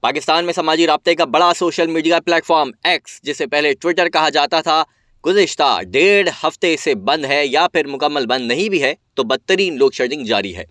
پاکستان میں سماجی رابطے کا بڑا social media plate form x, جسے پہلے ٹویٹر کہا جاتا تھا، گزشتہ 1.5 ہفتے سے بند ہے، یا پھر مکمل بند نہیں بھی ہے تو بدترین لوڈ شیڈنگ جاری ہے۔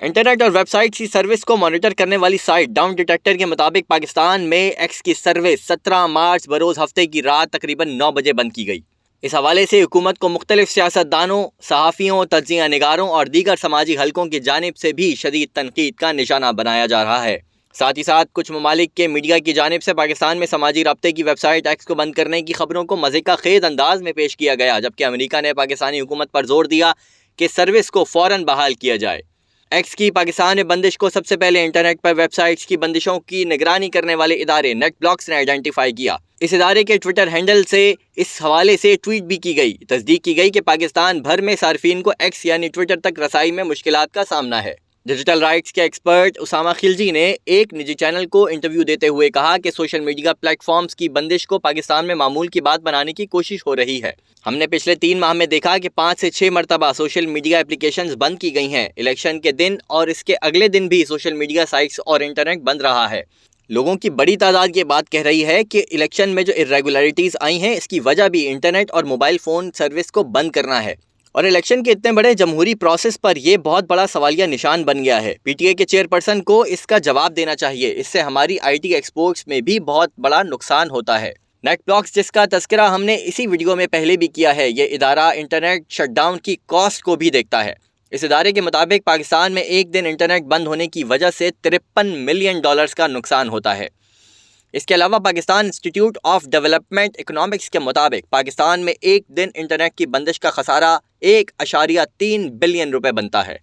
انٹرنیٹ اور ویب سائٹ کی سروس کو مانیٹر کرنے والی سائٹ ڈاؤن ڈیٹیکٹر کے مطابق پاکستان میں ایکس کی سروس 17 مارچ بروز ہفتے کی رات تقریباً 9 بجے بند کی گئی۔ اس حوالے سے حکومت کو مختلف سیاستدانوں، صحافیوں، تجزیہ نگاروں اور دیگر سماجی حلقوں کی جانب سے بھی شدید تنقید کا نشانہ بنایا جا رہا ہے۔ ساتھ ہی ساتھ کچھ ممالک کے میڈیا کی جانب سے پاکستان میں سماجی رابطے کی ویب سائٹ ایکس کو بند کرنے کی خبروں کو مضحکہ خیز انداز میں پیش کیا گیا، جبکہ امریکہ نے پاکستانی حکومت پر زور دیا کہ سروس کو فوراً بحال کیا جائے۔ ایکس کی پاکستان میں بندش کو سب سے پہلے انٹرنیٹ پر ویب سائٹس کی بندشوں کی نگرانی کرنے والے ادارے نیٹ بلاکس نے آئیڈینٹیفائی کیا۔ اس ادارے کے ٹویٹر ہینڈل سے اس حوالے سے ٹویٹ بھی کی گئی۔ تصدیق کی گئی کہ پاکستان بھر میں صارفین کو ایکس یعنی ٹویٹر تک رسائی میں مشکلات کا سامنا ہے۔ ڈیجیٹل رائٹس کے ایکسپرٹ اسامہ خلجی نے ایک نجی چینل کو انٹرویو دیتے ہوئے کہا کہ سوشل میڈیا پلیٹ فارمز کی بندش کو پاکستان میں معمول کی بات بنانے کی کوشش ہو رہی ہے۔ ہم نے پچھلے 3 ماہ میں دیکھا کہ 5 سے 6 مرتبہ سوشل میڈیا اپلیکیشنز بند کی گئی ہیں۔ الیکشن کے دن اور اس کے اگلے دن بھی سوشل میڈیا سائٹس اور انٹرنیٹ بند رہا ہے۔ لوگوں کی بڑی تعداد یہ بات کہہ رہی ہے کہ الیکشن میں جو irregularities آئی ہیں، اس کی وجہ بھی انٹرنیٹ اور موبائل فون سروس کو بند کرنا ہے، اور الیکشن کے اتنے بڑے جمہوری پروسیس پر یہ بہت بڑا سوالیہ نشان بن گیا ہے۔ پی ٹی اے کے چیئرپرسن کو اس کا جواب دینا چاہیے، اس سے ہماری آئی ٹی ایکسپورٹس میں بھی بہت بڑا نقصان ہوتا ہے۔ نیٹ بلاکس، جس کا تذکرہ ہم نے اسی ویڈیو میں پہلے بھی کیا ہے، یہ ادارہ انٹرنیٹ شٹ ڈاؤن کی کاسٹ کو بھی دیکھتا ہے۔ اس ادارے کے مطابق پاکستان میں ایک دن انٹرنیٹ بند ہونے کی وجہ سے $53 ملین کا نقصان ہوتا ہے۔ اس کے علاوہ Pakistan institute of development economics کے مطابق پاکستان میں ایک دن انٹرنیٹ کی بندش کا خسارہ $1.3 بلین بنتا ہے۔